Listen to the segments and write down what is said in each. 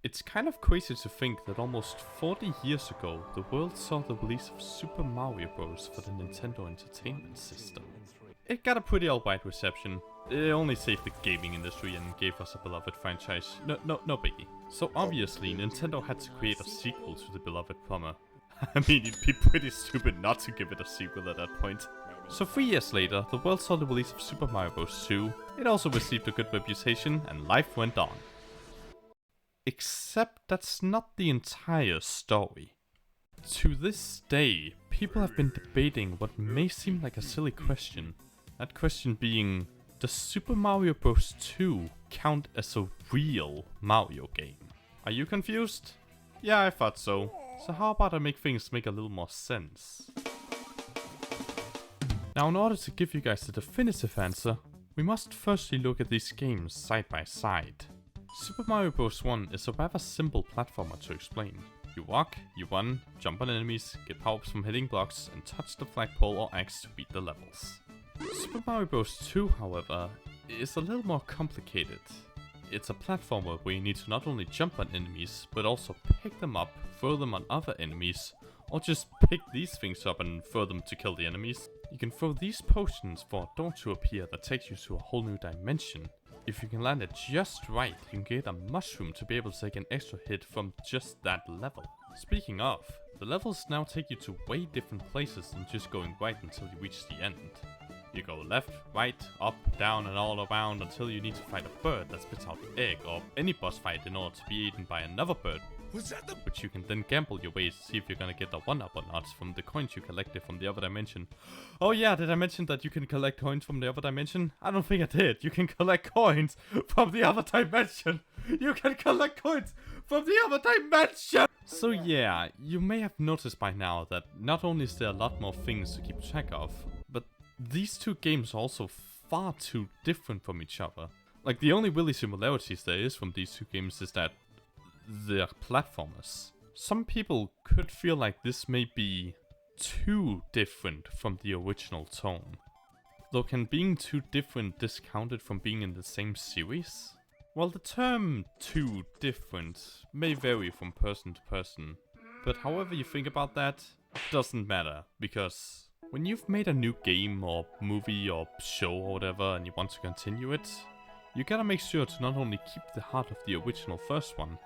It's kind of crazy to think that almost 40 years ago, the world saw the release of Super Mario Bros. For the Nintendo Entertainment System. It got a pretty alright reception. It only saved the gaming industry and gave us a beloved franchise. No biggie. So obviously, Nintendo had to create a sequel to the beloved plumber. I mean, it'd be pretty stupid not to give it a sequel at that point. So 3 years later, the world saw the release of Super Mario Bros. 2. It also received a good reputation, and life went on. Except that's not the entire story. To this day, people have been debating what may seem like a silly question. That question being, does Super Mario Bros. 2 count as a real Mario game? Are you confused? Yeah, I thought so. So how about I make things make a little more sense? Now, in order to give you guys the definitive answer, we must firstly look at these games side by side. Super Mario Bros. 1 is a rather simple platformer to explain. You walk, you run, jump on enemies, get power-ups from hitting blocks, and touch the flagpole or axe to beat the levels. Super Mario Bros. 2, however, is a little more complicated. It's a platformer where you need to not only jump on enemies, but also pick them up, throw them on other enemies, or just pick these things up and throw them to kill the enemies. You can throw these potions for a door to appear that takes you to a whole new dimension. If you can land it just right, you can get a mushroom to be able to take an extra hit from just that level. Speaking of, the levels now take you to way different places than just going right until you reach the end. You go left, right, up, down and all around until you need to fight a bird that spits out an egg or any boss fight in order to be eaten by another bird. Which you can then gamble your ways to see if you're gonna get a 1-up or not from the coins you collected from the other dimension. Oh yeah, did I mention that you can collect coins from the other dimension? I don't think I did. You can collect coins from the other dimension. You can collect coins from the other dimension! So yeah, you may have noticed by now that not only is there a lot more things to keep track of, but these two games are also far too different from each other. Like, the only really similarities there is from these two games is that they're platformers. Some people could feel like this may be too different from the original tone. Though can being too different discounted from being in the same series? Well, the term too different may vary from person to person, but however you think about that, it doesn't matter, because when you've made a new game or movie or show or whatever and you want to continue it, you gotta make sure to not only keep the heart of the original first one,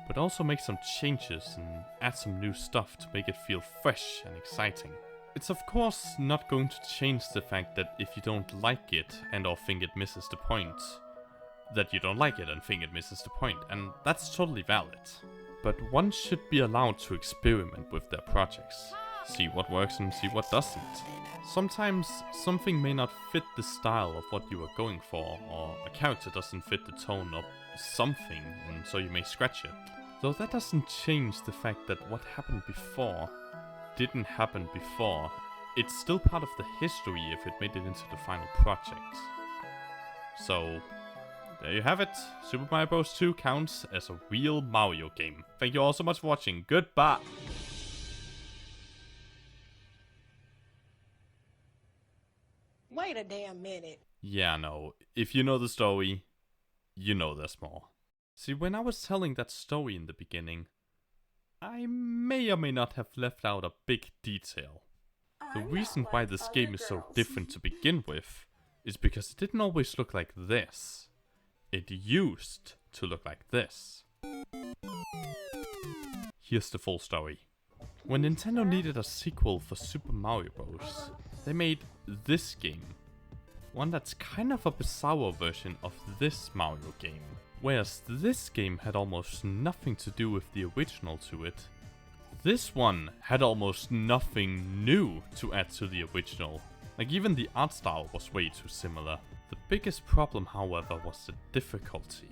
but also make some changes and add some new stuff to make it feel fresh and exciting. It's of course not going to change the fact that if you don't like it and or think it misses the point, that you don't like it and think it misses the point, and that's totally valid. But one should be allowed to experiment with their projects, see what works and see what doesn't. Sometimes something may not fit the style of what you are going for, or a character doesn't fit the tone of something, and so you may scratch it. Though that doesn't change the fact that what happened before didn't happen before. It's still part of the history if it made it into the final project. So there you have it. Super Mario Bros. 2 counts as a real Mario game. Thank you all so much for watching. Goodbye. Wait a damn minute. Yeah, no. If you know the story, you know there's more. See, when I was telling that story in the beginning, I may or may not have left out a big detail. The reason why this game is so different to begin with is because it didn't always look like this. It used to look like this. Here's the full story. When Nintendo needed a sequel for Super Mario Bros., they made this game. One that's kind of a bizarre version of this Mario game. Whereas this game had almost nothing to do with the original to it, this one had almost nothing new to add to the original. Like, even the art style was way too similar. The biggest problem, however, was the difficulty.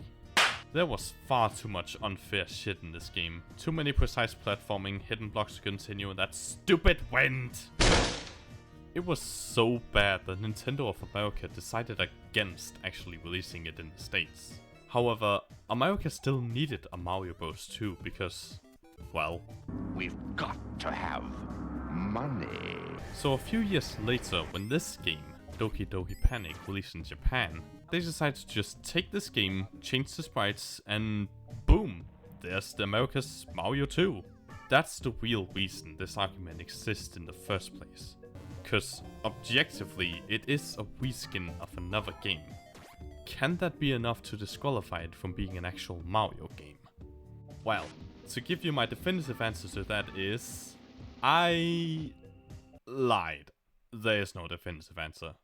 There was far too much unfair shit in this game. Too many precise platforming, hidden blocks to continue, and that stupid wind! It was so bad that Nintendo of America decided against actually releasing it in the States. However, America still needed a Mario Bros. 2 because, well, we've got to have money. So a few years later, when this game, Doki Doki Panic, released in Japan, they decided to just take this game, change the sprites, and boom! there's the America's Mario 2. That's the real reason this argument exists in the first place. Cause objectively, it is a reskin of another game. Can that be enough to disqualify it from being an actual Mario game? Well, to give you my definitive answer to that is... I lied. There is no definitive answer.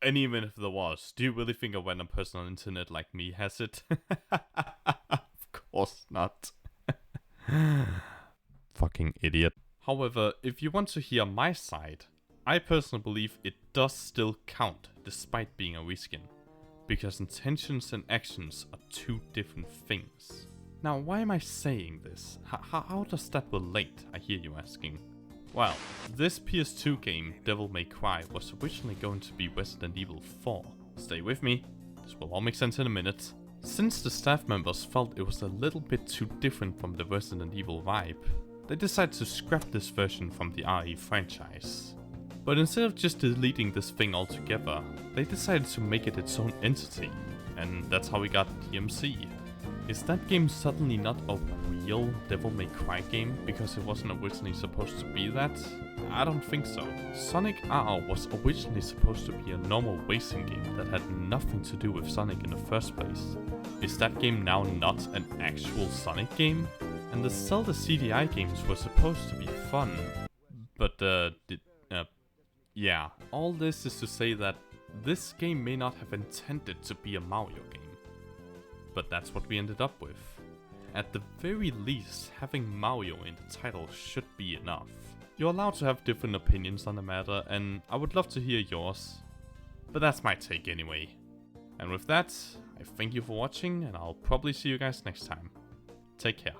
And even if there was, do you really think a random person on the internet like me has it? Of course not. Fucking idiot. However, if you want to hear my side, I personally believe it does still count despite being a reskin. Because intentions and actions are two different things. Now, why am I saying this? How does that relate, I hear you asking? Well, this PS2 game, Devil May Cry, was originally going to be Resident Evil 4. Stay with me, this will all make sense in a minute. Since the staff members felt it was a little bit too different from the Resident Evil vibe, they decided to scrap this version from the RE franchise. But instead of just deleting this thing altogether, they decided to make it its own entity, and that's how we got DMC. Is that game suddenly not a real Devil May Cry game because it wasn't originally supposed to be that? I don't think so. Sonic RR was originally supposed to be a normal racing game that had nothing to do with Sonic in the first place. Is that game now not an actual Sonic game? And the Zelda CDI games were supposed to be fun, but yeah, all this is to say that this game may not have intended to be a Mario game. But that's what we ended up with. At the very least, having Mario in the title should be enough. You're allowed to have different opinions on the matter, and I would love to hear yours. But that's my take anyway. And with that, I thank you for watching, and I'll probably see you guys next time. Take care.